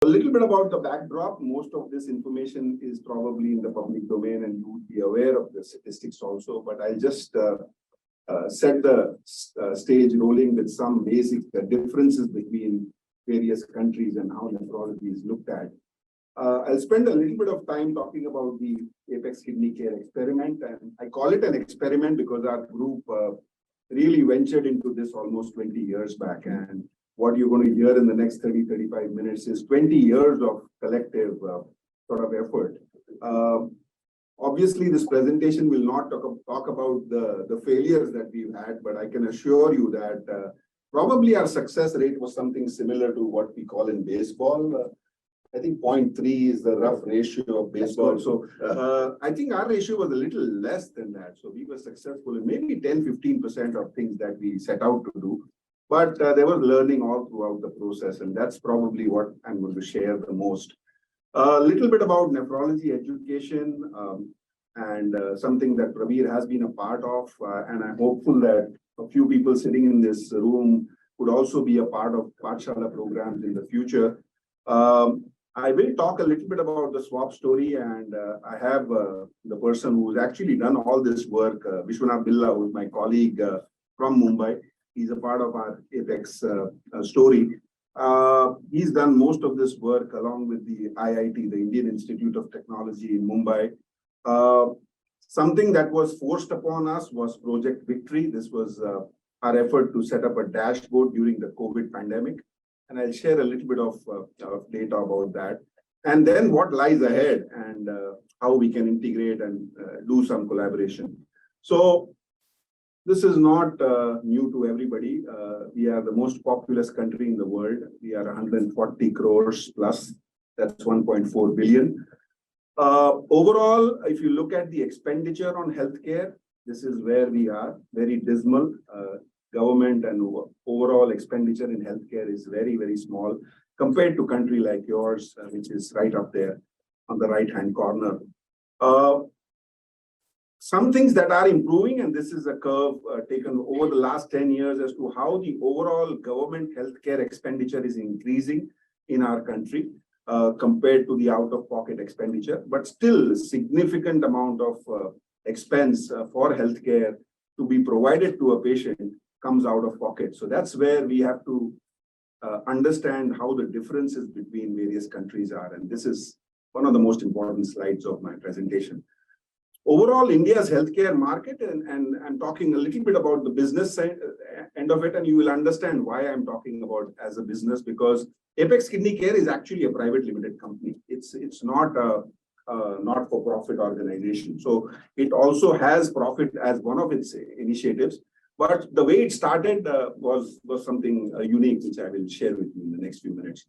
A little bit about the backdrop. Most of this information is probably in the public domain and you would be aware of the statistics also, but I'll just set the stage rolling with some basic differences between various countries and how nephrology is looked at. I'll spend a little bit of time talking about the Apex Kidney Care experiment, and I call it an experiment because our group really ventured into this almost 20 years back, and what you're going to hear in the next 30-35 minutes is 20 years of collective sort of effort. Obviously, this presentation will not talk about the failures that we've had, but I can assure you that probably our success rate was something similar to what we call in baseball. I think 0.3 is the rough ratio of baseball. So I think our ratio was a little less than that. So we were successful in maybe 10-15% of things that we set out to do. But there was learning all throughout the process, and that's probably what I'm going to share the most. A little bit about nephrology education and something that Prabir has been a part of, and I'm hopeful that a few people sitting in this room would also be a part of Pathshala programs in the future. I will talk a little bit about the swap story, and I have the person who's actually done all this work, Vishwanath Billa, who's my colleague from Mumbai. He's a part of our Apex story. He's done most of this work along with the IIT, the Indian Institute of Technology in Mumbai. Something that was forced upon us was Project Victory. This was our effort to set up a dashboard during the COVID pandemic. And I'll share a little bit of data about that. And then what lies ahead and how we can integrate and do some collaboration. So this is not new to everybody. We are the most populous country in the world. We are 140 crores plus. That's 1.4 billion. Overall, if you look at the expenditure on healthcare, this is where we are, very dismal. Government and overall expenditure in healthcare is very, very small compared to a country like yours, which is right up there on the right-hand corner. Some things that are improving, and this is a curve taken over the last 10 years as to how the overall government healthcare expenditure is increasing in our country compared to the out-of-pocket expenditure, but still a significant amount of expense for healthcare to be provided to a patient comes out of pocket. So that's where we have to understand how the differences between various countries are. And this is one of the most important slides of my presentation. Overall, India's healthcare market, and I'm talking a little bit about the business side, end of it, and you will understand why I'm talking about as a business, because Apex Kidney Care is actually a private limited company. It's not a not-for-profit organization. So it also has profit as one of its initiatives. But the way it started was something unique, which I will share with you in the next few minutes.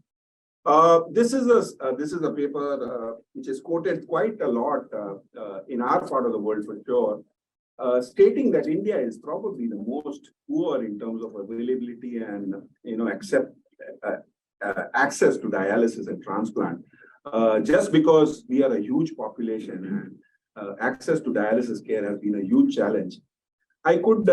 This is a paper which is quoted quite a lot in our part of the world for sure, stating that India is probably the most poor in terms of availability and access to dialysis and transplant. Just because we are a huge population and access to dialysis care has been a huge challenge. I could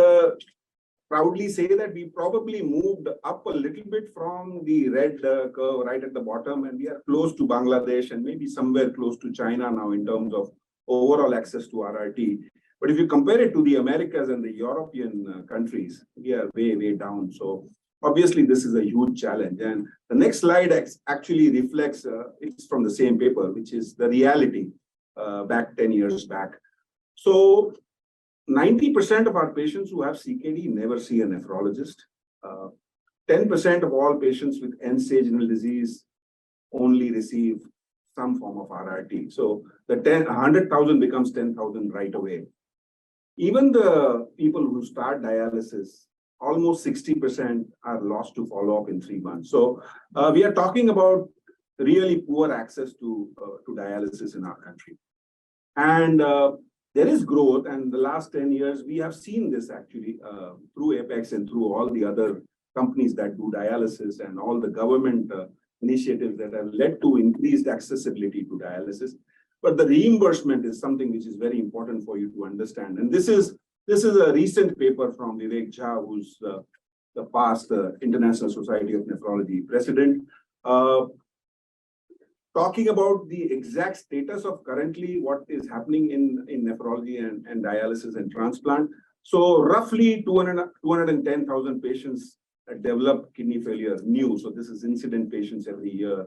proudly say that we probably moved up a little bit from the red curve right at the bottom, and we are close to Bangladesh and maybe somewhere close to China now in terms of overall access to RRT. But if you compare it to the Americas and the European countries, we are way, way down. So obviously, this is a huge challenge. And the next slide actually reflects, it's from the same paper, which is the reality back 10 years back. So 90% of our patients who have CKD never see a nephrologist. 10% of all patients with end-stage renal disease only receive some form of RRT. So the 100,000 becomes 10,000 right away. Even the people who start dialysis, almost 60% are lost to follow-up in 3 months. So we are talking about really poor access to dialysis in our country. And there is growth, and the last 10 years, we have seen this actually through Apex and through all the other companies that do dialysis and all the government initiatives that have led to increased accessibility to dialysis. But the reimbursement is something which is very important for you to understand. And this is a recent paper from Vivek Jha, who's the past International Society of Nephrology president. talking about the exact status of currently what is happening in nephrology and dialysis and transplant. So roughly 210,000 patients develop kidney failure new. So this is incident patients every year.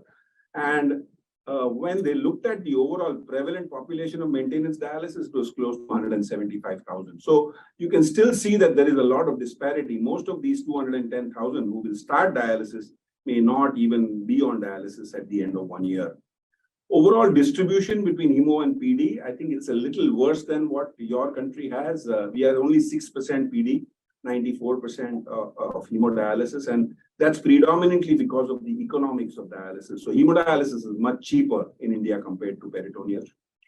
And when they looked at the overall prevalent population of maintenance dialysis, it was close to 175,000. So you can still see that there is a lot of disparity. Most of these 210,000 who will start dialysis may not even be on dialysis at the end of 1 year. Overall distribution between hemo and PD, I think it's a little worse than what your country has. We are only 6% PD, 94% of hemodialysis, and that's predominantly because of the economics of dialysis. So hemodialysis is much cheaper in India compared to peritoneal.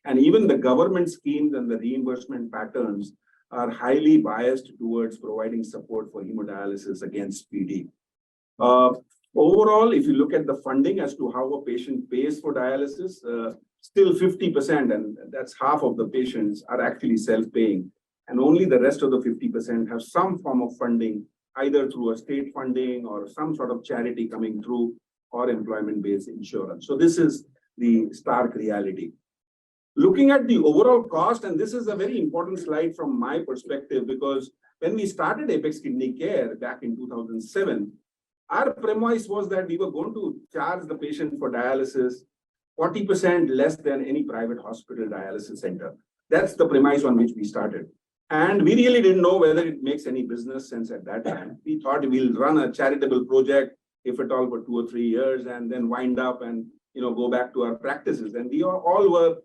And even the government schemes and the reimbursement patterns are highly biased towards providing support for hemodialysis against PD. Overall, if you look at the funding as to how a patient pays for dialysis, still 50%, and that's half of the patients, are actually self-paying. And only the rest of the 50% have some form of funding, either through a state funding or some sort of charity coming through or employment-based insurance. So this is the stark reality. Looking at the overall cost, and this is a very important slide from my perspective, because when we started Apex Kidney Care back in 2007, our premise was that we were going to charge the patient for dialysis 40% less than any private hospital dialysis center. That's the premise on which we started. And we really didn't know whether it makes any business sense at that time. We thought we'll run a charitable project, if at all, for 2 or 3 years, and then wind up and go back to our practices. And we all were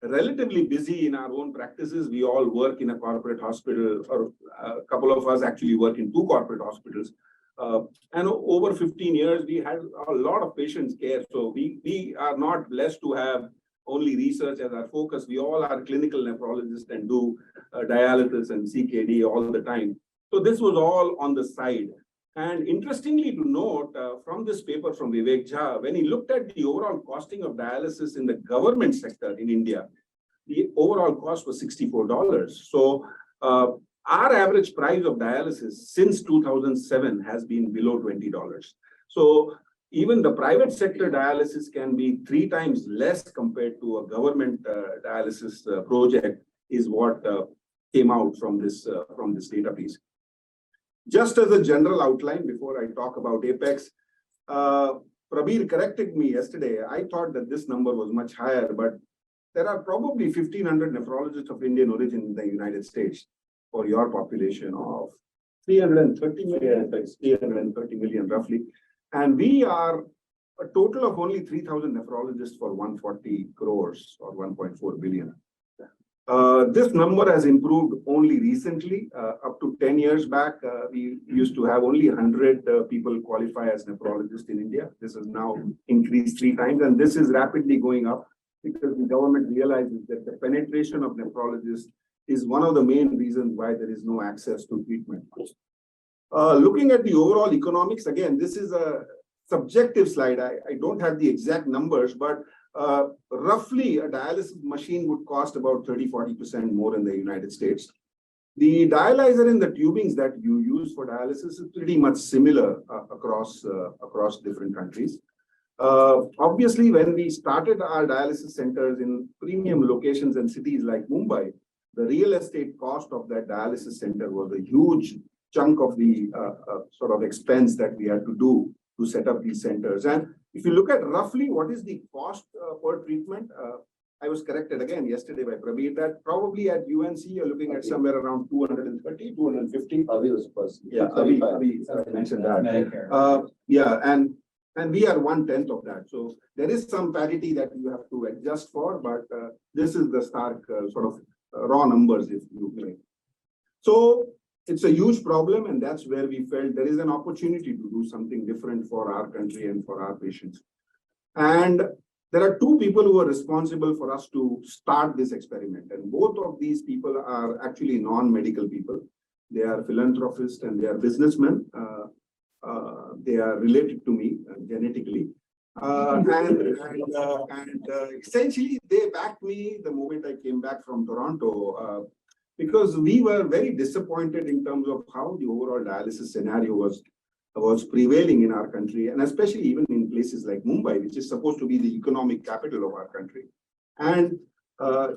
relatively busy in our own practices. We all work in a corporate hospital, or a couple of us actually work in 2 corporate hospitals. And over 15 years, we had a lot of patients care. So we are not blessed to have only research as our focus. We all are clinical nephrologists and do dialysis and CKD all the time. So this was all on the side. And interestingly to note, from this paper from Vivek Jha, when he looked at the overall costing of dialysis in the government sector in India, the overall cost was $64. So our average price of dialysis since 2007 has been below $20. So even the private sector dialysis can be 3 times less compared to a government dialysis project, is what came out from this data piece. Just as a general outline before I talk about Apex, Prabir corrected me yesterday. I thought that this number was much higher, but there are probably 1,500 nephrologists of Indian origin in the United States for your population of 330 million roughly. And we are a total of only 3,000 nephrologists for 140 crores or 1.4 billion. This number has improved only recently. Up to 10 years back, we used to have only 100 people qualify as nephrologists in India. This has now increased 3 times, and this is rapidly going up because the government realizes that the penetration of nephrologists is one of the main reasons why there is no access to treatment. Looking at the overall economics, again, this is a subjective slide. I don't have the exact numbers, but roughly a dialysis machine would cost about 30-40% more in the United States. The dialyzer and the tubings that you use for dialysis is pretty much similar across different countries. Obviously, when we started our dialysis centers in premium locations and cities like Mumbai, the real estate cost of that dialysis center was a huge chunk of the sort of expense that we had to do to set up these centers. And if you look at roughly what is the cost per treatment, I was corrected again yesterday by Prabir that probably at UNC you're looking at somewhere around 230, 250. Avi was supposed to. Yeah, Avi mentioned that. And we are 1/10 of that. So there is some parity that you have to adjust for, but this is the stark sort of raw numbers, if you may. So it's a huge problem, and that's where we felt there is an opportunity to do something different for our country and for our patients. And there are 2 people who are responsible for us to start this experiment. And both of these people are actually non-medical people. They are philanthropists and they are businessmen. They are related to me genetically. Essentially, they backed me the moment I came back from Toronto because we were very disappointed in terms of how the overall dialysis scenario was was prevailing in our country, and especially even in places like Mumbai, which is supposed to be the economic capital of our country. And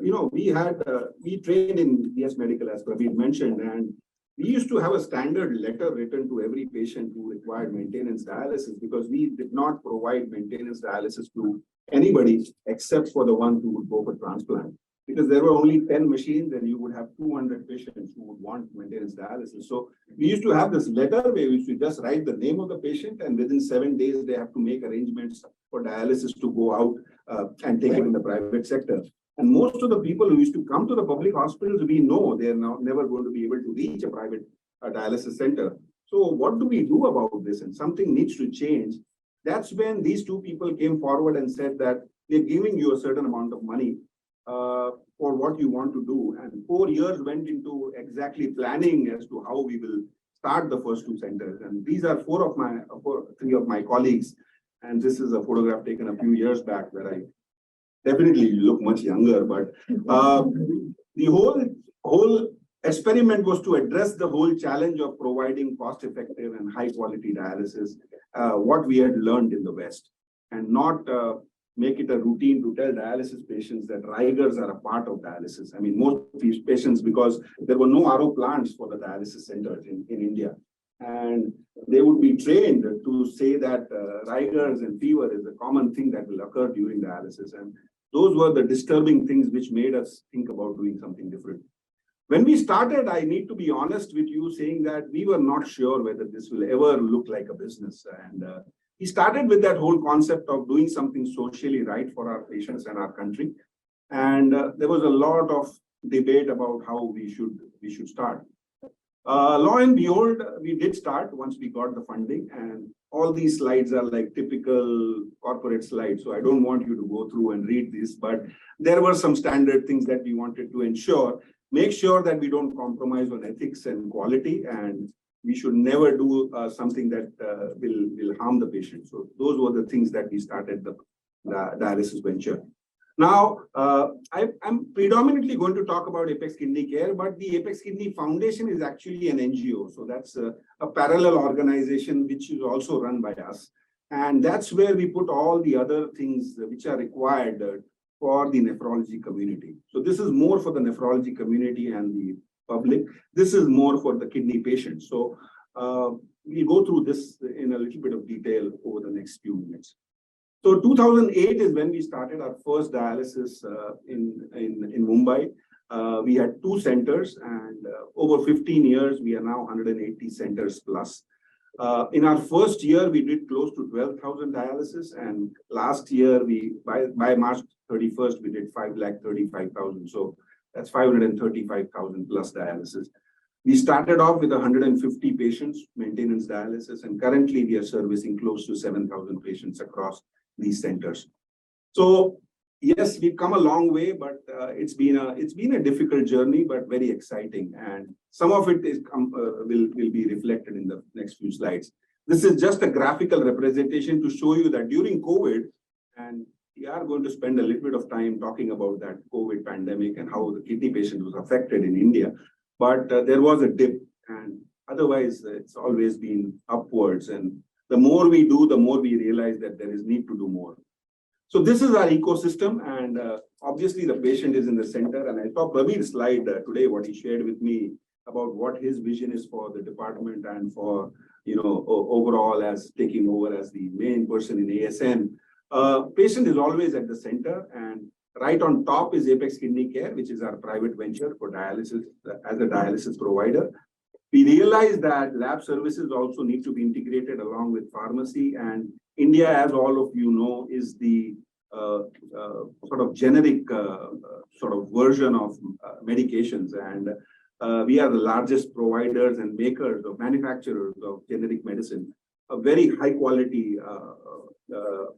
we trained in BS Medical, as Praveen mentioned, and we used to have a standard letter written to every patient who required maintenance dialysis, because we did not provide maintenance dialysis to anybody except for the ones who would go for transplant. Because there were only 10 machines and you would have 200 patients who would want maintenance dialysis. So we used to have this letter where we used to just write the name of the patient, and within 7 days, they have to make arrangements for dialysis to go out and take it in the private sector. And most of the people who used to come to the public hospitals, we know they are now never going to be able to reach a private dialysis center. So what do we do about this? And something needs to change. That's when these two people came forward and said that they're giving you a certain amount of money for what you want to do. And 4 years went into exactly planning as to how we will start the first 2 centers. And these are 3 of my colleagues. And this is a photograph taken a few years back where I definitely look much younger. But the whole experiment was to address the whole challenge of providing cost-effective and high-quality dialysis, what we had learned in the West, and not make it a routine to tell dialysis patients that Rigers are a part of dialysis. I mean, most of these patients, because there were no RO plants for the dialysis centers in India. And they would be trained to say that Rigers and fever is a common thing that will occur during dialysis. And those were the disturbing things which made us think about doing something different. When we started, I need to be honest with you, saying that we were not sure whether this will ever look like a business. And we started with that whole concept of doing something socially right for our patients and our country. And there was a lot of debate about how we should start. Lo and behold, we did start once we got the funding, and all these slides are like typical corporate slides. So I don't want you to go through and read this, but there were some standard things that we wanted to ensure. Make sure that we don't compromise on ethics and quality, and we should never do something that will harm the patient. So those were the things that we started the dialysis venture. Now, I'm predominantly going to talk about Apex Kidney Care, but the Apex Kidney Foundation is actually an NGO. So that's a parallel organization which is also run by us. And that's where we put all the other things which are required for the nephrology community. So this is more for the nephrology community and the public. This is more for the kidney patients. So we'll go through this in a little bit of detail over the next few minutes. So 2008 is when we started our first dialysis in Mumbai. We had 2 centers, and over 15 years, we are now 180 centers plus. In our first year, we did close to 12,000 dialysis, and last year, by March 31st, we did 535,000. So that's 535,000 plus dialysis. We started off with 150 patients, maintenance dialysis, and currently we are servicing close to 7,000 patients across these centers. So yes, we've come a long way, but it's been a difficult journey, but very exciting. And some of it will be reflected in the next few slides. This is just a graphical representation to show you that during COVID, and we are going to spend a little bit of time talking about that COVID pandemic and how the kidney patient was affected in India. But there was a dip, and otherwise it's always been upwards. And the more we do, the more we realize that there is need to do more. So this is our ecosystem, and obviously the patient is in the center. And I saw Praveen's slide today, what he shared with me about what his vision is for the department and for, overall as taking over as the main person in ASN. Patient is always at the center, and right on top is Apex Kidney Care, which is our private venture for dialysis as a dialysis provider. We realize that lab services also need to be integrated along with pharmacy, and India, as all of you know, is the sort of generic sort of version of medications, and we are the largest providers and makers of manufacturers of generic medicine, a very high quality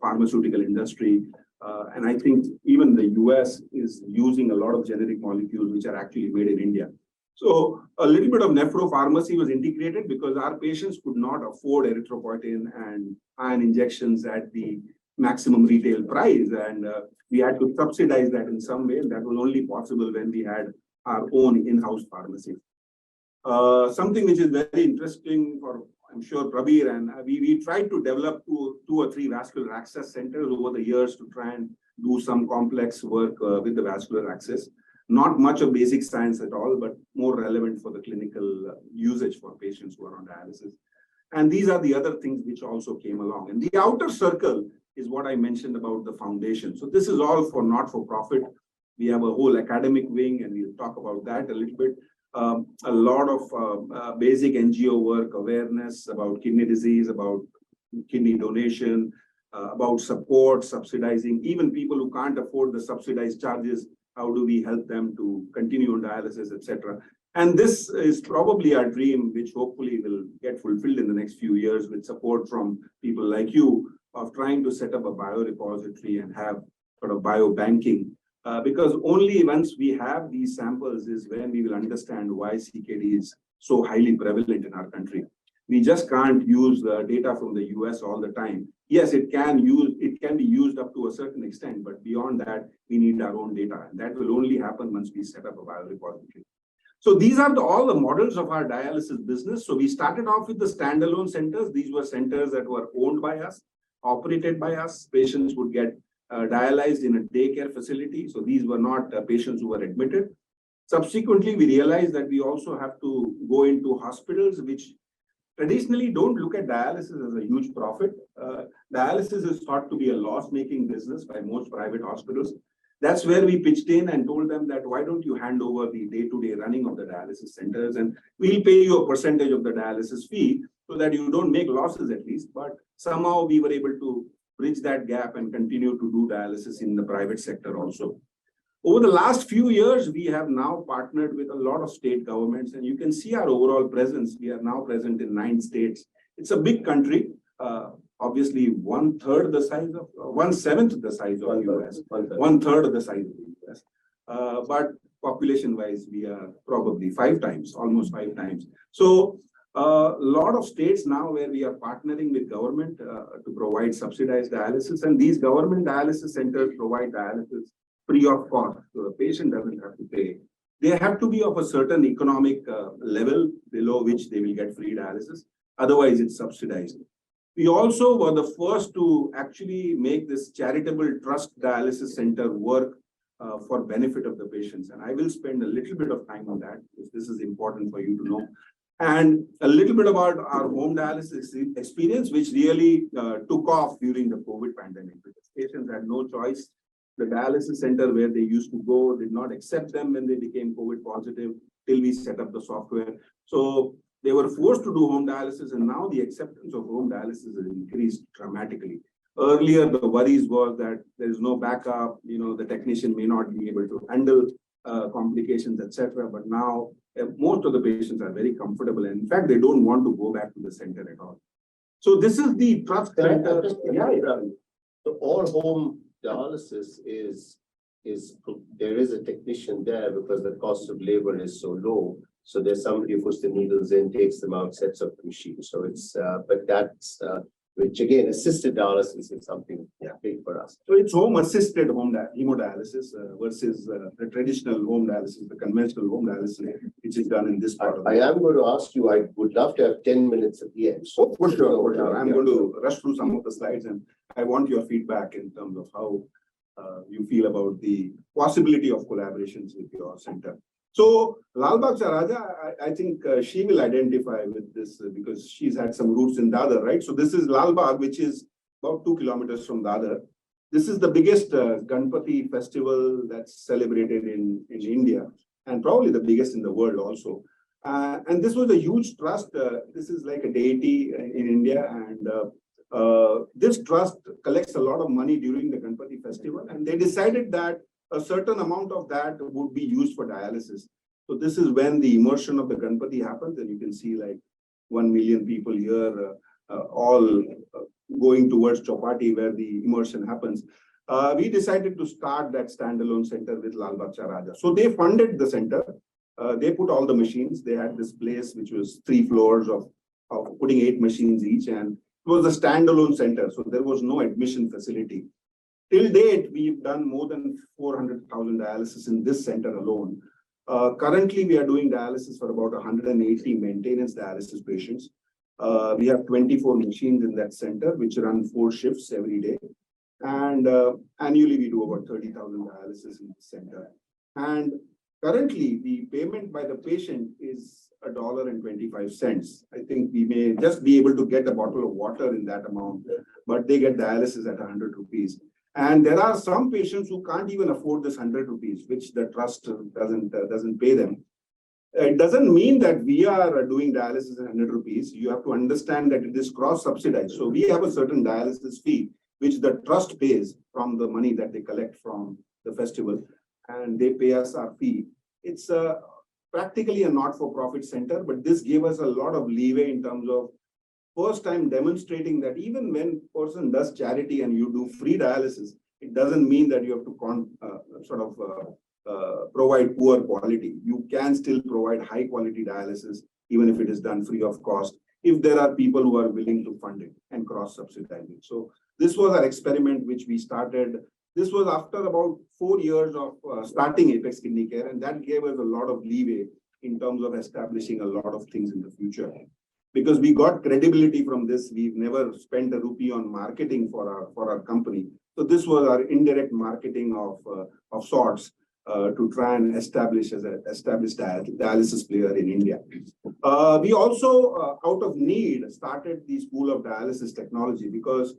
pharmaceutical industry. And I think even the US is using a lot of generic molecules which are actually made in India. So a little bit of nepropharmacy was integrated because our patients could not afford erythropoietin and iron injections at the maximum retail price. And we had to subsidize that in some way. And that was only possible when we had our own in-house pharmacy. Something which is very interesting for I'm sure Prabir and we tried to develop two or three vascular access centers over the years to try and do some complex work with the vascular access. Not much of basic science at all, but more relevant for the clinical usage for patients who are on dialysis. And these are the other things which also came along. And the outer circle is what I mentioned about the foundation. So this is all for not-for-profit. We have a whole academic wing, and we'll talk about that a little bit. A lot of basic NGO work, awareness about kidney disease, about kidney donation, about support, subsidizing, even people who can't afford the subsidized charges, how do we help them to continue on dialysis, etc. And this is probably our dream, which hopefully will get fulfilled in the next few years with support from people like you of trying to set up a biorepository and have sort of biobanking. Because only once we have these samples is when we will understand why CKD is so highly prevalent in our country. We just can't use the data from the US all the time. Yes, it can be used up to a certain extent, but beyond that, we need our own data. And that will only happen once we set up a biorepository. So these are all the models of our dialysis business. So we started off with the standalone centers. These were centers that were owned by us, operated by us. Patients would get dialyzed in a daycare facility. So these were not patients who were admitted. Subsequently, we realized that we also have to go into hospitals, which traditionally don't look at dialysis as a huge profit. Dialysis is thought to be a loss-making business by most private hospitals. That's where we pitched in and told them that, why don't you hand over the day-to-day running of the dialysis centers, and we'll pay you a percentage of the dialysis fee so that you don't make losses at least. But somehow we were able to bridge that gap and continue to do dialysis in the private sector also. Over the last few years, we have now partnered with a lot of state governments, and you can see our overall presence. We are now present in 9 states. It's a big country, obviously 1/3 the size of, 1/7 the size of the US, 1/3 of the size of the US. But population-wise, we are probably 5 times, almost 5 times. So a lot of states now where we are partnering with government to provide subsidized dialysis, and these government dialysis centers provide dialysis free of cost, so the patient doesn't have to pay. They have to be of a certain economic level below which they will get free dialysis. Otherwise, it's subsidized. We also were the first to actually make this charitable trust dialysis center work for benefit of the patients. And I will spend a little bit of time on that, because this is important for you to know. And a little bit about our home dialysis experience, which really took off during the COVID pandemic, because patients had no choice. The dialysis center where they used to go did not accept them when they became COVID positive till we set up the software. So they were forced to do home dialysis, and now the acceptance of home dialysis has increased dramatically. Earlier, the worries was that there is no backup, the technician may not be able to handle complications, etc. But now most of the patients are very comfortable, and in fact, they don't want to go back to the center at all. So this is the trust center. So all home dialysis is there is a technician there because the cost of labor is so low. So there's somebody who puts the needles in, takes them out, sets up the machine. So it's but that's which again, assisted dialysis is something big for us. So it's home assisted hemodialysis versus the traditional home dialysis, the conventional home dialysis, which is done in this part of the world. I am going to ask you, I would love to have 10 minutes at the end. So for sure. I'm going to rush through some of the slides, and I want your feedback in terms of how you feel about the possibility of collaborations with your center. So Lal Bagh Raja, I think she will identify with this because she's had some roots in Dadar, right? So this is Lal Bagh, which is about 2 kilometers from Dadar. This is the biggest Ganpati festival that's celebrated in India, and probably the biggest in the world also. And this was a huge trust. This is like a deity in India, and this trust collects a lot of money during the Ganpati festival, and they decided that a certain amount of that would be used for dialysis. So this is when the immersion of the Ganpati happens, and you can see like 1 million people here, all going towards Chowpatty where the immersion happens. We decided to start that standalone center with Lal Bagh Raja. So they funded the center. They put all the machines. They had this place which was 3 floors of putting 8 machines each, and it was a standalone center. So there was no admission facility. Till date, we've done more than 400,000 dialysis in this center alone. Currently, we are doing dialysis for about 180 maintenance dialysis patients. We have 24 machines in that center, which run 4 shifts every day. And annually, we do about 30,000 dialysis in the center. And currently, the payment by the patient is $1.25. I think we may just be able to get a bottle of water in that amount, but they get dialysis at 100 rupees. And there are some patients who can't even afford this 100 rupees, which the trust doesn't pay them. It doesn't mean that we are doing dialysis at 100 rupees. You have to understand that it is cross-subsidized. So we have a certain dialysis fee, which the trust pays from the money that they collect from the festival, and they pay us our fee. It's practically a not-for-profit center, but this gave us a lot of leeway in terms of first time demonstrating that even when a person does charity and you do free dialysis, it doesn't mean that you have to provide poor quality. You can still provide high quality dialysis, even if it is done free of cost, if there are people who are willing to fund it and cross-subsidize it. So this was our experiment, which we started. This was after about 4 years of starting Apex Kidney Care, and that gave us a lot of leeway in terms of establishing a lot of things in the future. Because we got credibility from this, we've never spent a rupee on marketing for our company. So this was our indirect marketing of sorts to try and establish as an established dialysis player in India. We also, out of need, started the School of Dialysis Technology because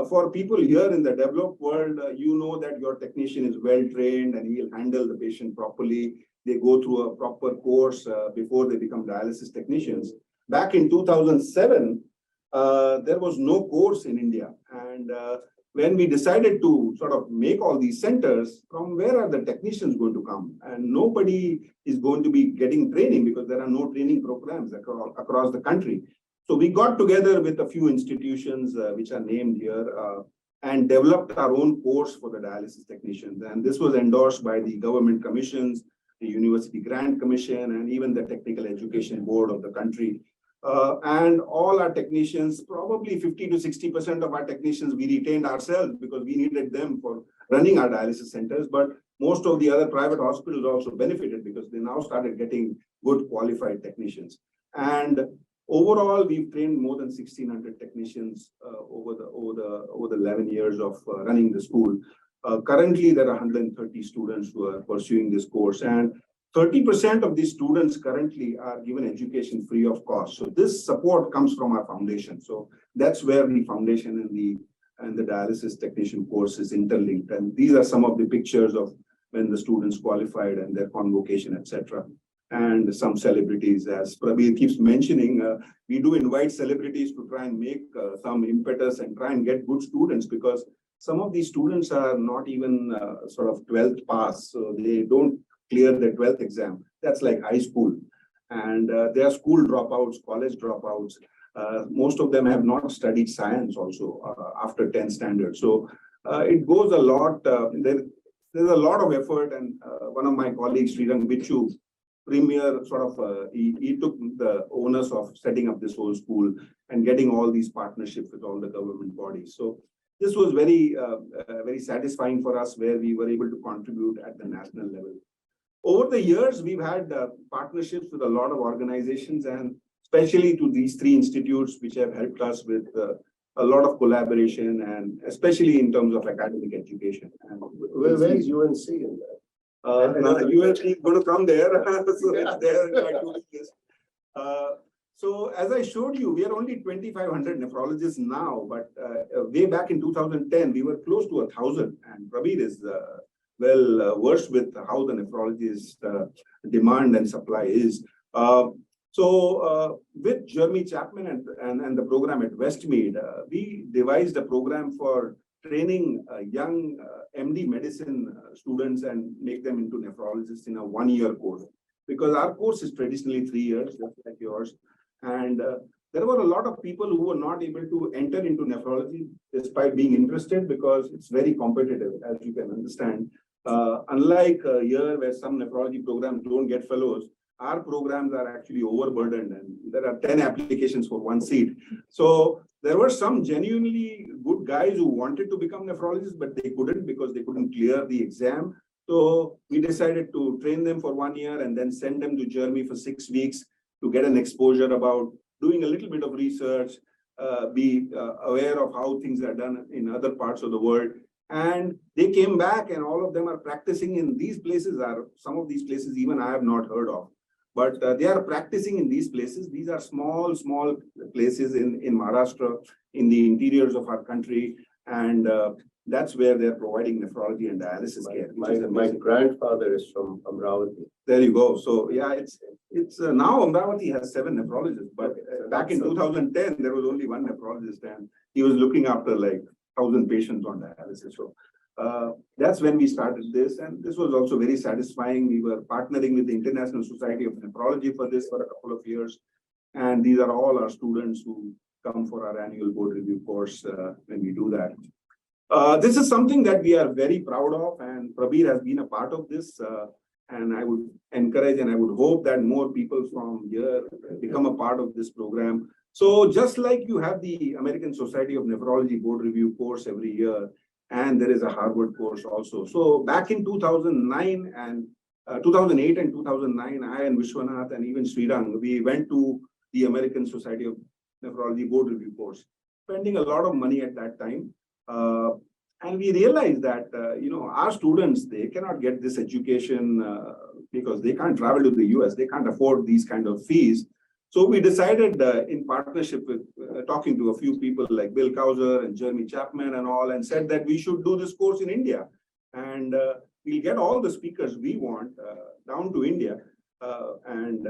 for people here in the developed world, you know that your technician is well trained and he'll handle the patient properly. They go through a proper course before they become dialysis technicians. Back in 2007, there was no course in India. And when we decided to sort of make all these centers, from where are the technicians going to come? And nobody is going to be getting training because there are no training programs across the country. So we got together with a few institutions which are named here and developed our own course for the dialysis technicians. And this was endorsed by the government commissions, the University Grant Commission, and even the Technical Education Board of the country. And all our technicians, probably 50 to 60% of our technicians, we retained ourselves because we needed them for running our dialysis centers. But most of the other private hospitals also benefited because they now started getting good qualified technicians. And overall, we've trained more than 1,600 technicians over the 11 years of running the school. Currently, there are 130 students who are pursuing this course, and 30% of these students currently are given education free of cost. So this support comes from our foundation. So that's where the foundation and the dialysis technician course is interlinked. And these are some of the pictures of when the students qualified and their convocation, etc. And some celebrities, as Prabir keeps mentioning, we do invite celebrities to try and make some impetus and try and get good students, because some of these students are not even sort of 12th pass. So they don't clear the 12th exam. That's like high school. And they are school dropouts, college dropouts. Most of them have not studied science also after 10th standard. So it goes a lot. There's a lot of effort. And one of my colleagues, Srirang Bichu, premier he took the onus of setting up this whole school and getting all these partnerships with all the government bodies. So this was very, very satisfying for us, where we were able to contribute at the national level. Over the years, we've had partnerships with a lot of organizations, and especially to these 3 institutes, which have helped us with a lot of collaboration, and especially in terms of academic education. And where is UNC in that? UNC is going to come there. So it's there in my to-do list. So as I showed you, we are only 2,500 nephrologists now, but way back in 2010, we were close to 1,000. And Prabir is well versed with how the nephrologist demand and supply is. So with Jeremy Chapman and the program at Westmead, we devised a program for training young MD medicine students and make them into nephrologists in a 1-year course. Because our course is traditionally 3 years, just like yours. And there were a lot of people who were not able to enter into nephrology despite being interested, because it's very competitive, as you can understand. Unlike here, where some nephrology programs don't get fellows, our programs are actually overburdened, and there are 10 applications for 1 seat. So there were some genuinely good guys who wanted to become nephrologists, but they couldn't because they couldn't clear the exam. So we decided to train them for 1 year and then send them to Germany for 6 weeks to get an exposure about doing a little bit of research, be aware of how things are done in other parts of the world. And they came back and all of them are practicing in these places. Some of these places even I have not heard of. But they are practicing in these places. These are small places in Maharashtra, in the interiors of our country. And that's where they're providing nephrology and dialysis care. My grandfather is from Amravati. There you go. So yeah, it's now Amravati has 7 nephrologists, but back in 2010, there was only 1 nephrologist and he was looking after like 1,000 patients on dialysis. So that's when we started this. And this was also very satisfying. We were partnering with the International Society of Nephrology for this for a couple of years. And these are all our students who come for our annual board review course when we do that. This is something that we are very proud of, and Prabir has been a part of this. And I would encourage and I would hope that more people from here become a part of this program. So just like you have the American Society of Nephrology board review course every year, and there is a Harvard course also. So back in 2009 and 2008 and 2009, I and Vishwanath and even Srirang, we went to the American Society of Nephrology board review course, spending a lot of money at that time. And we realized that, our students, they cannot get this education because they can't travel to the US. They can't afford these kind of fees. So we decided in partnership with talking to a few people like Bill Cowser and Jeremy Chapman and all, and said that we should do this course in India. And we'll get all the speakers we want down to India and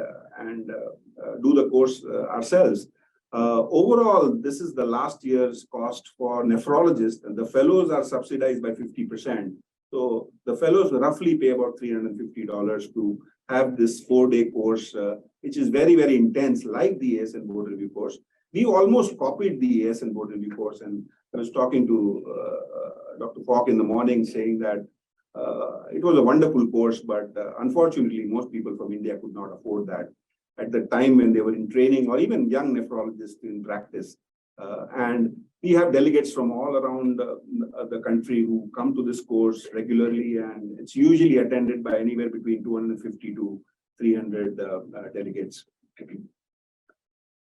do the course ourselves. Overall, this is the last year's cost for nephrologists, and the fellows are subsidized by 50%. So the fellows roughly pay about $350 to have this 4-day course, which is very, very intense, like the ASN board review course. We almost copied the ASN board review course, and I was talking to Dr. Falk in the morning saying that it was a wonderful course, but unfortunately, most people from India could not afford that at the time when they were in training, or even young nephrologists in practice. And we have delegates from all around the country who come to this course regularly, and it's usually attended by anywhere between 250 to 300 delegates.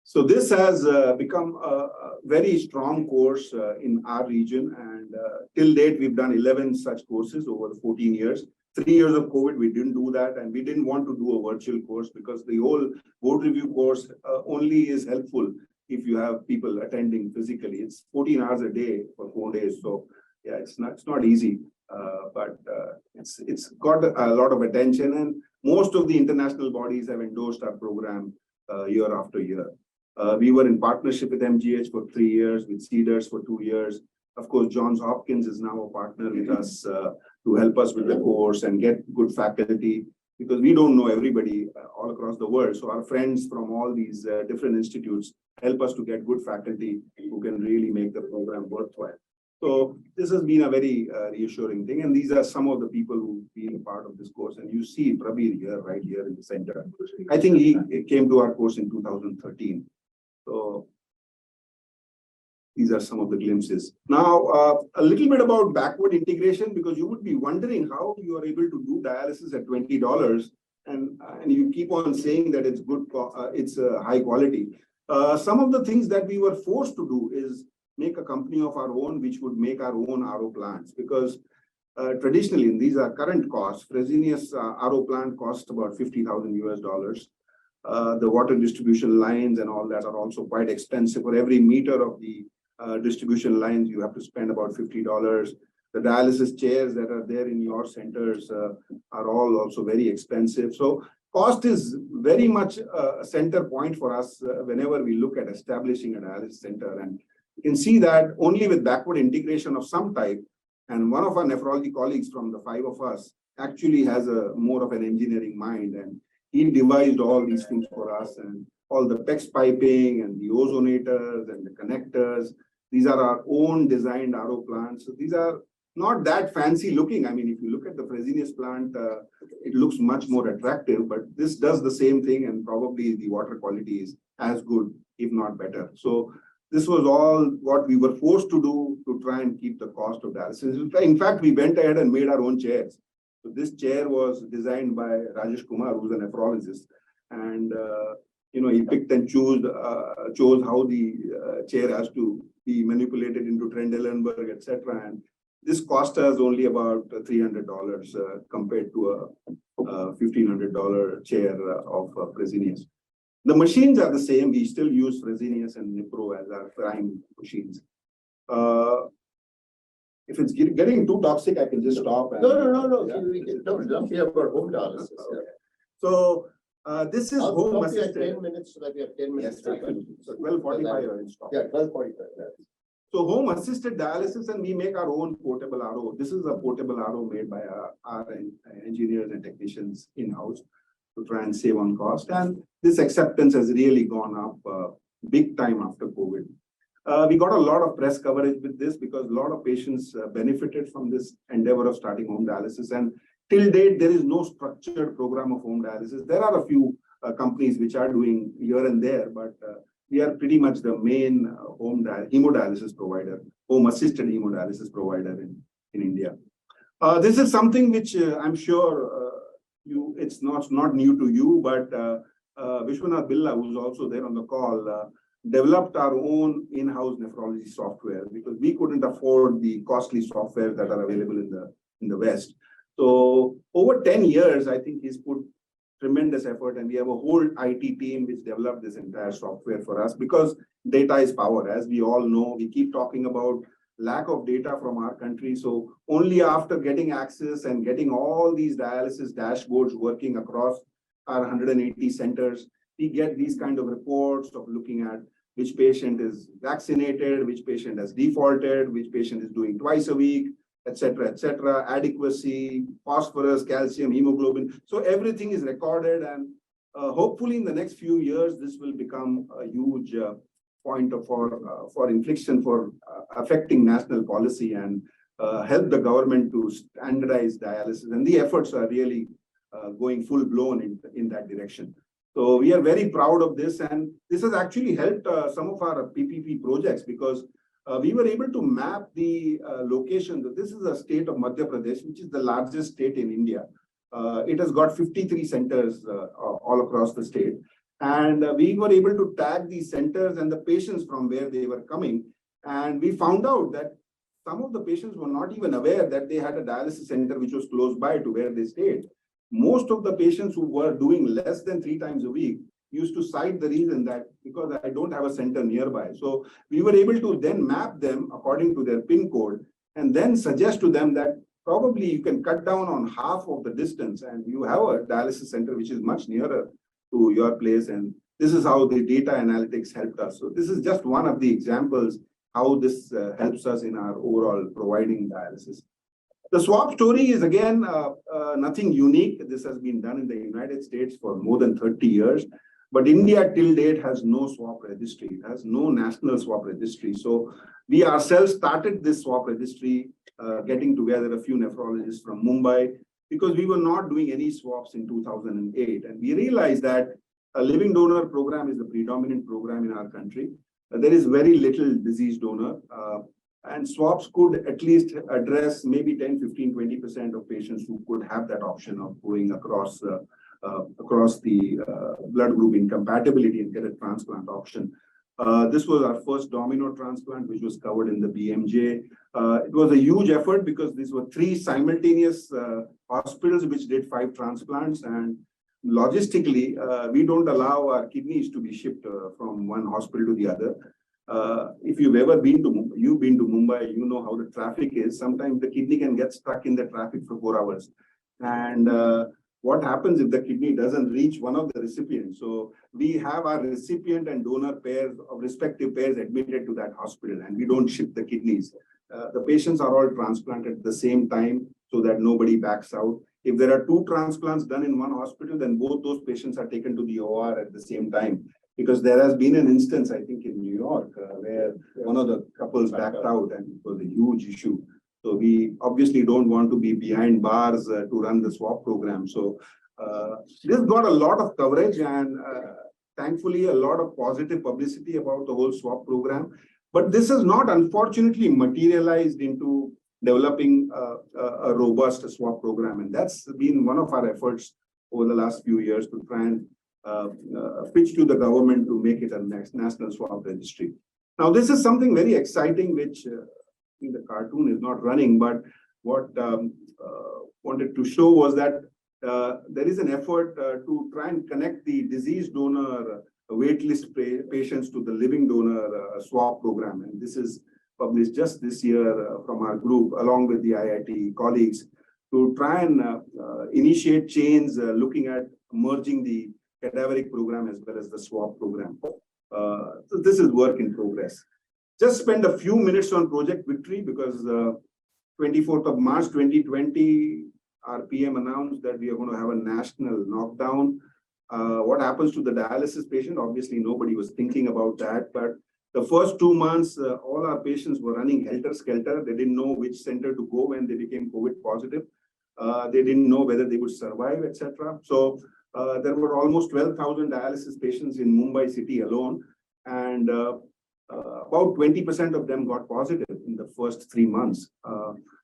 So this has become a very strong course in our region, and till date, we've done 11 such courses over the 14 years. 3 years of COVID, we didn't do that, and we didn't want to do a virtual course because the whole board review course only is helpful if you have people attending physically. It's 14 hours a day for 4 days, so yeah, it's not easy, but it's got a lot of attention, and most of the international bodies have endorsed our program year after year. We were in partnership with MGH for 3 years, with Cedars for 2 years. Of course, Johns Hopkins is now a partner with us to help us with the course and get good faculty, because we don't know everybody all across the world. So our friends from all these different institutes help us to get good faculty who can really make the program worthwhile. So this has been a very reassuring thing. And these are some of the people who've been a part of this course. And you see Prabir here, right here in the center. I think he came to our course in 2013. So these are some of the glimpses. Now, a little bit about backward integration, because you would be wondering how you are able to do dialysis at $20, and you keep on saying that it's good, it's high quality. Some of the things that we were forced to do is make a company of our own, which would make our own RO plants, because traditionally, and these are current costs, Fresenius RO plant costs about $50,000 US. The water distribution lines and all that are also quite expensive. For every meter of the distribution lines, you have to spend about $50. The dialysis chairs that are there in your centers are all also very expensive. So cost is very much a center point for us whenever we look at establishing a dialysis center. And you can see that only with backward integration of some type, and one of our nephrology colleagues from the 5 of us actually has a more of an engineering mind, and he devised all these things for us, and all the PEX piping and the ozonators and the connectors. These are our own designed RO plants. So these are not that fancy looking. I mean, if you look at the Fresenius plant, it looks much more attractive, but this does the same thing, and probably the water quality is as good, if not better. So this was all what we were forced to do to try and keep the cost of dialysis. In fact, we went ahead and made our own chairs. So this chair was designed by Rajesh Kumar, who's a nephrologist. And he picked and chose how the chair has to be manipulated into Trendelenburg, etc. And this cost us only about $300 compared to a $1,500 chair of Fresenius. The machines are the same. We still use Fresenius and Nipro as our prime machines. If it's getting too toxic, I can just stop. And, No. We don't hear about home dialysis. Okay. So this is home assisted. 10 minutes so that we have 10 minutes. Yes, so 12:45 I will stop. Yeah, 12:45. So home assisted dialysis, and we make our own portable RO. This is a portable RO made by our engineers and technicians in-house to try and save on cost. And this acceptance has really gone up big time after COVID. We got a lot of press coverage with this because a lot of patients benefited from this endeavor of starting home dialysis. And till date, there is no structured program of home dialysis. There are a few companies which are doing here and there, but we are pretty much the main hemodialysis provider, home assisted hemodialysis provider in India. This is something which I'm sure it's not new to you, but Vishwanath Billa, who's also there on the call, developed our own in-house nephrology software because we couldn't afford the costly software that are available in the West. So over 10 years, I think he's put tremendous effort, and we have a whole IT team which developed this entire software for us because data is power. As we all know, we keep talking about lack of data from our country. So only after getting access and getting all these dialysis dashboards working across our 180 centers, we get these kind of reports of looking at which patient is vaccinated, which patient has defaulted, which patient is doing twice a week, etc., adequacy, phosphorus, calcium, hemoglobin. So everything is recorded, and hopefully in the next few years, this will become a huge point for inflection for affecting national policy and help the government to standardize dialysis. And the efforts are really going full blown in that direction. So we are very proud of this, and this has actually helped some of our PPP projects because we were able to map the location. This is a state of Madhya Pradesh, which is the largest state in India. It has got 53 centers all across the state. And we were able to tag these centers and the patients from where they were coming. And we found out that some of the patients were not even aware that they had a dialysis center which was close by to where they stayed. Most of the patients who were doing less than 3 times a week used to cite the reason that because I don't have a center nearby. So we were able to then map them according to their PIN code and then suggest to them that probably you can cut down on half of the distance and you have a dialysis center which is much nearer to your place. And this is how the data analytics helped us. So this is just one of the examples how this helps us in our overall providing dialysis. The swap story is again nothing unique. This has been done in the United States for more than 30 years. But India till date has no swap registry. It has no national swap registry. So we ourselves started this swap registry, getting together a few nephrologists from Mumbai, because we were not doing any swaps in 2008. And we realized that a living donor program is the predominant program in our country. There is very little disease donor. And swaps could at least address maybe 10, 15, 20% of patients who could have that option of going across the blood group incompatibility and get a transplant option. This was our first domino transplant, which was covered in the BMJ. It was a huge effort because these were 3 simultaneous hospitals which did 5 transplants. And logistically, we don't allow our kidneys to be shipped from one hospital to the other. If you've ever been to Mumbai, you know how the traffic is. Sometimes the kidney can get stuck in the traffic for 4 hours. And what happens if the kidney doesn't reach one of the recipients? So we have our recipient and donor pairs of respective pairs admitted to that hospital, and we don't ship the kidneys. The patients are all transplanted at the same time so that nobody backs out. If there are 2 transplants done in one hospital, then both those patients are taken to the OR at the same time. Because there has been an instance, I think, in New York, where one of the couples backed out, and it was a huge issue. So we obviously don't want to be behind bars to run the swap program. So this got a lot of coverage and thankfully a lot of positive publicity about the whole swap program. But this has not unfortunately materialized into developing a robust swap program. And that's been one of our efforts over the last few years to try and pitch to the government to make it a national swab registry. Now, this is something very exciting, which I think the cartoon is not running, but what wanted to show was that there is an effort to try and connect the disease donor waitlist patients to the living donor swab program. And this is published just this year from our group, along with the IIT colleagues, to try and initiate chains looking at merging the cadaveric program as well as the swab program. So this is work in progress. Just spend a few minutes on Project Victory because 24th of March 2020, our PM announced that we are going to have a national knockdown. What happens to the dialysis patient? Obviously, nobody was thinking about that. But the first 2 months, all our patients were running helter-skelter. They didn't know which center to go when they became COVID positive. They didn't know whether they would survive, etc. So there were almost 12,000 dialysis patients in Mumbai city alone. And about 20% of them got positive in the first 3 months.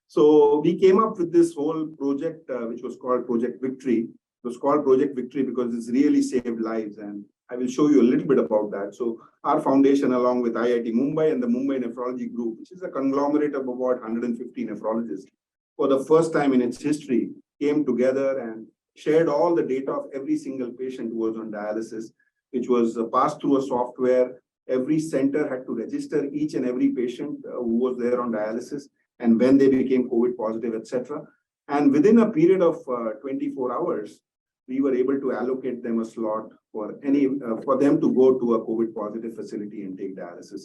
So we came up with this whole project, which was called Project Victory. It was called Project Victory because it's really saved lives. And I will show you a little bit about that. So our foundation, along with IIT Mumbai and the Mumbai Nephrology Group, which is a conglomerate of about 150 nephrologists, for the first time in its history, came together and shared all the data of every single patient who was on dialysis, which was passed through a software. Every center had to register each and every patient who was there on dialysis and when they became COVID positive, etc. And within a period of 24 hours, we were able to allocate them a slot for them to go to a COVID positive facility and take dialysis.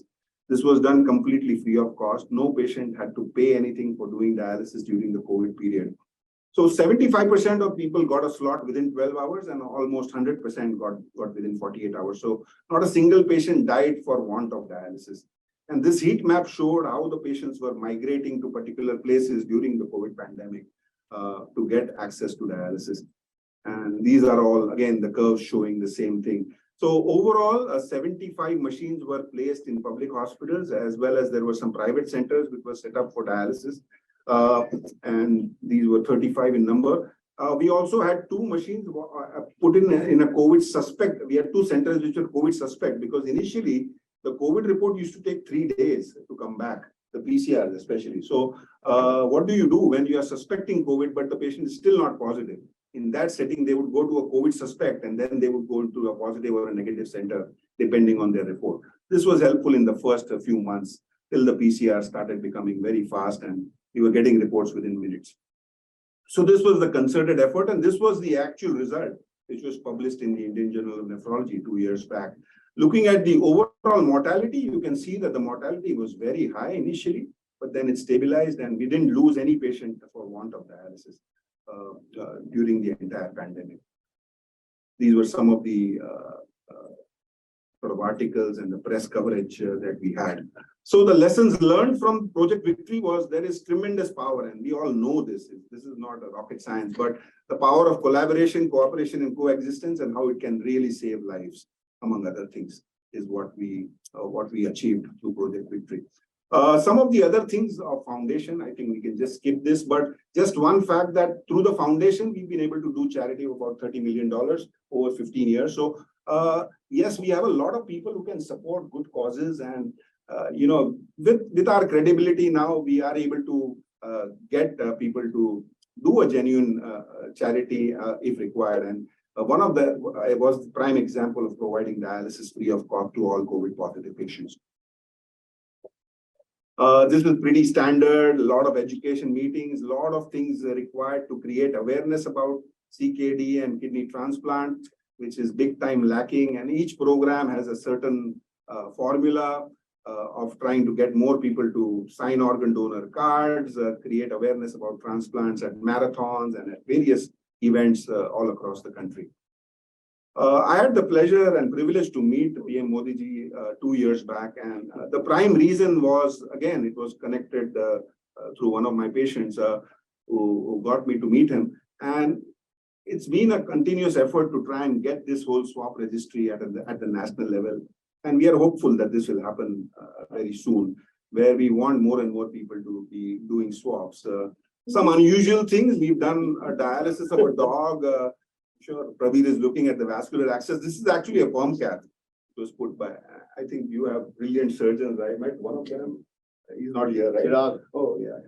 This was done completely free of cost. No patient had to pay anything for doing dialysis during the COVID period. So 75% of people got a slot within 12 hours and almost 100% got within 48 hours. So not a single patient died for want of dialysis. And this heat map showed how the patients were migrating to particular places during the COVID pandemic to get access to dialysis. And these are all, again, the curves showing the same thing. So overall, 75 machines were placed in public hospitals, as well as there were some private centers which were set up for dialysis. And these were 35 in number. We also had 2 machines put in a COVID suspect. We had 2 centers which were COVID suspect because initially the COVID report used to take 3 days to come back, the PCRs especially. So what do you do when you are suspecting COVID, but the patient is still not positive? In that setting, they would go to a COVID suspect and then they would go to a positive or a negative center, depending on their report. This was helpful in the first few months till the PCR started becoming very fast and we were getting reports within minutes. So this was the concerted effort, and this was the actual result, which was published in the Indian Journal of Nephrology 2 years back. Looking at the overall mortality, you can see that the mortality was very high initially, but then it stabilized and we didn't lose any patient for want of dialysis during the entire pandemic. These were some of the sort of articles and the press coverage that we had. So the lessons learned from Project Victory was there is tremendous power, and we all know this. This is not a rocket science, but the power of collaboration, cooperation, and coexistence, and how it can really save lives, among other things, is what we achieved through Project Victory. Some of the other things of foundation, I think we can just skip this, but just one fact that through the foundation, we've been able to do charity of about $30 million over 15 years. So yes, we have a lot of people who can support good causes, and with our credibility now, we are able to get people to do a genuine charity if required. And one of the was the prime example of providing dialysis free of cost to all COVID positive patients. This is pretty standard, a lot of education meetings, a lot of things required to create awareness about CKD and kidney transplant, which is big time lacking. And each program has a certain formula of trying to get more people to sign organ donor cards, create awareness about transplants at marathons and at various events all across the country. I had the pleasure and privilege to meet PM Modi ji 2 years back, and the prime reason was, again, it was connected through one of my patients who got me to meet him. And it's been a continuous effort to try and get this whole swap registry at the national level. And we are hopeful that this will happen very soon, where we want more and more people to be doing swaps. Some unusual things, we've done a dialysis of a dog Sure, Prabir is looking at the vascular access. This is actually a perm cath. It was put by, I think you have brilliant surgeons. I met one of them. He's not here, right? Chirag. Oh, yeah.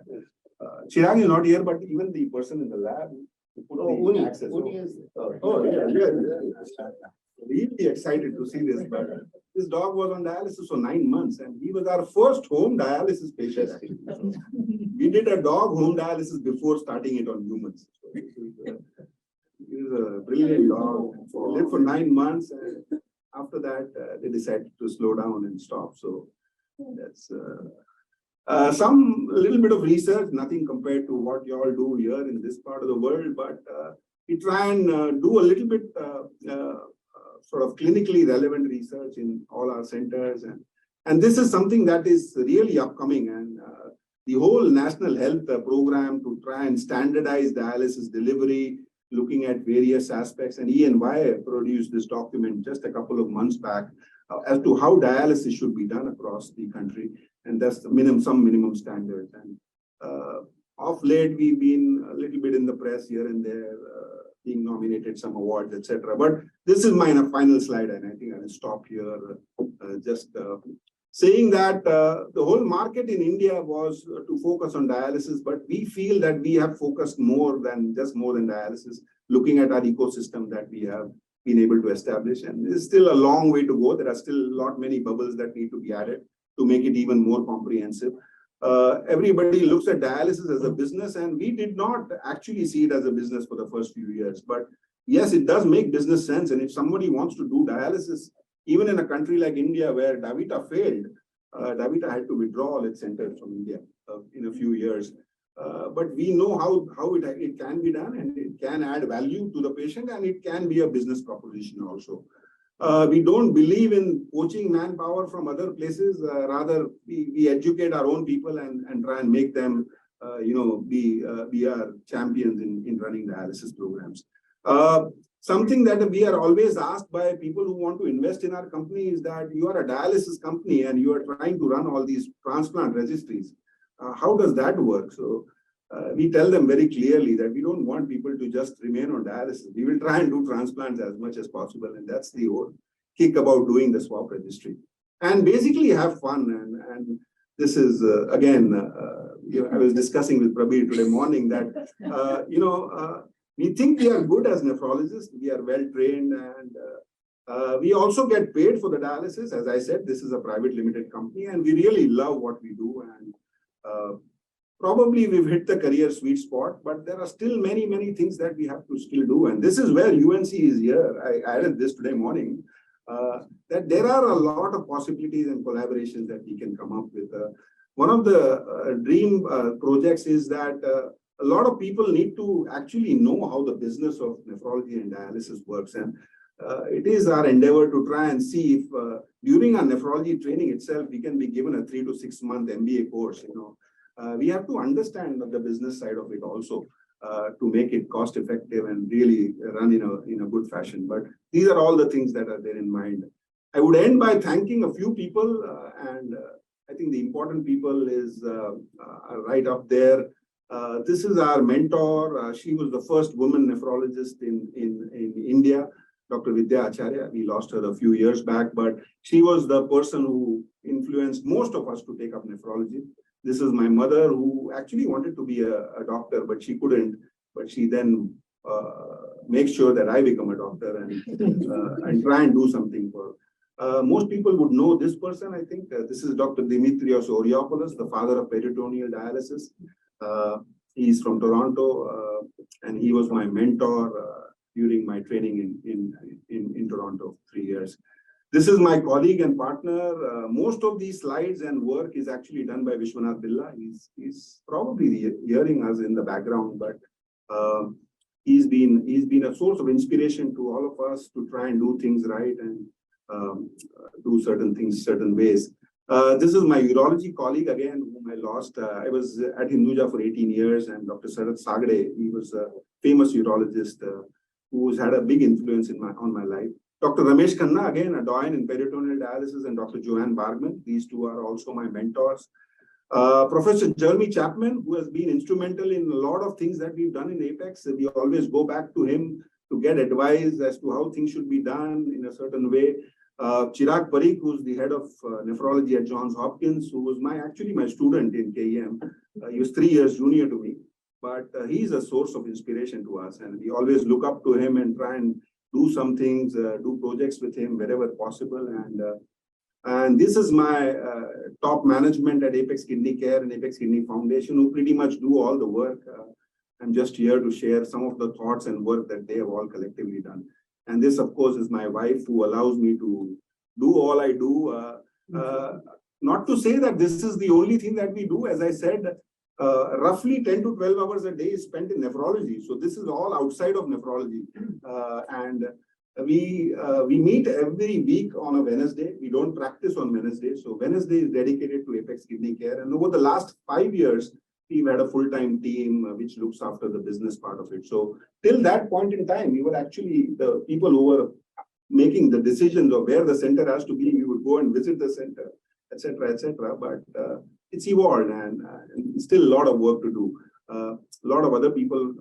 Chirag is not here, but even the person in the lab who put the Uni. access. Uni is. Yeah. Really excited to see this, but this dog was on dialysis for 9 months, and he was our first home dialysis patient. We did a dog home dialysis before starting it on humans. He was a brilliant dog. He lived for 9 months, and after that, they decided to slow down and stop. So that's some little bit of research, nothing compared to what you all do here in this part of the world, but we try and do a little bit sort of clinically relevant research in all our centers, and this is something that is really upcoming, and the whole national health program to try and standardize dialysis delivery, looking at various aspects, and E&Y produced this document just a couple of months back as to how dialysis should be done across the country, and that's the some minimum standards. And of late, we've been a little bit in the press here and there, being nominated some awards, etc. But this is my final slide, and I think I will stop here. Just saying that the whole market in India was to focus on dialysis, but we feel that we have focused more than dialysis, looking at our ecosystem that we have been able to establish. And there's still a long way to go. There are still many bubbles that need to be added to make it even more comprehensive. Everybody looks at dialysis as a business, and we did not actually see it as a business for the first few years. But yes, it does make business sense. And if somebody wants to do dialysis, even in a country like India where Davita failed, Davita had to withdraw all its centers from India in a few years. But we know how it can be done, and it can add value to the patient, and it can be a business proposition also. We don't believe in poaching manpower from other places. Rather, we educate our own people and try and make them, be our champions in running dialysis programs. Something that we are always asked by people who want to invest in our company is that you are a dialysis company and you are trying to run all these transplant registries. How does that work? So we tell them very clearly that we don't want people to just remain on dialysis. We will try and do transplants as much as possible. And that's the whole kick about doing the swap registry. And basically have fun. And this is, again, I was discussing with Prabir today morning that, we think we are good as nephrologists. We are well trained, and we also get paid for the dialysis. As I said, this is a private limited company, and we really love what we do. And probably we've hit the career sweet spot, but there are still many things that we have to still do. And this is where UNC is here. I added this today morning, that there are a lot of possibilities and collaborations that we can come up with. One of the dream projects is that a lot of people need to actually know how the business of nephrology and dialysis works. And it is our endeavor to try and see if during our nephrology training itself, we can be given a 3 to 6 month MBA course. We have to understand the business side of it also to make it cost effective and really run in a good fashion. But these are all the things that are there in mind. I would end by thanking a few people, and I think the important people is right up there. This is our mentor. She was the first woman nephrologist in India, Dr. Vidya Acharya. We lost her a few years back, but she was the person who influenced most of us to take up nephrology. This is my mother, who actually wanted to be a doctor, but she couldn't. But she then makes sure that I become a doctor and try and do something for her. Most people would know this person, I think. This is Dr. Dimitrios Oriopoulos, the father of peritoneal dialysis. He's from Toronto, and he was my mentor during my training in Toronto 3 years. This is my colleague and partner. Most of these slides and work is actually done by Vishwanath Billa. He's probably hearing us in the background, but he's been a source of inspiration to all of us to try and do things right and do certain things certain ways. This is my urology colleague, again, whom I lost. I was at Hinduja for 18 years, and Dr. Sarath Sagde, he was a famous urologist who's had a big influence on my life. Dr. Ramesh Khanna, again, a doyen in peritoneal dialysis, and Dr. Joanne Bargman. These two are also my mentors. Professor Jeremy Chapman, who has been instrumental in a lot of things that we've done in Apex. We always go back to him to get advice as to how things should be done in a certain way. Chirag Parikh, who's the head of nephrology at Johns Hopkins, who was actually my student in KEM. He was 3 years junior to me, but he's a source of inspiration to us, and we always look up to him and try and do some things, do projects with him wherever possible. And this is my top management at Apex Kidney Care and Apex Kidney Foundation, who pretty much do all the work. I'm just here to share some of the thoughts and work that they have all collectively done. And this, of course, is my wife, who allows me to do all I do. Not to say that this is the only thing that we do. As I said, roughly 10 to 12 hours a day is spent in nephrology. So this is all outside of nephrology. And we meet every week on a Wednesday. We don't practice on Wednesday. So Wednesday is dedicated to Apex Kidney Care. And over the last 5 years, we've had a full-time team which looks after the business part of it. So till that point in time, we were actually the people who were making the decisions of where the center has to be. We would go and visit the center, etc., etc. But it's evolved, and still a lot of work to do. A lot of other people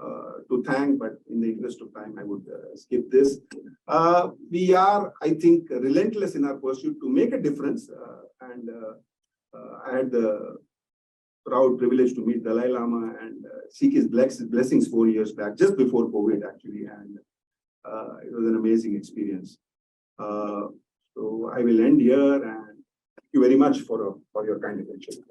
to thank, but in the interest of time, I would skip this. We are, I think, relentless in our pursuit to make a difference. I had the proud privilege to meet Dalai Lama and seek his blessings 4 years back, just before COVID, actually, and it was an amazing experience. So I will end here, and thank you very much for your kind attention.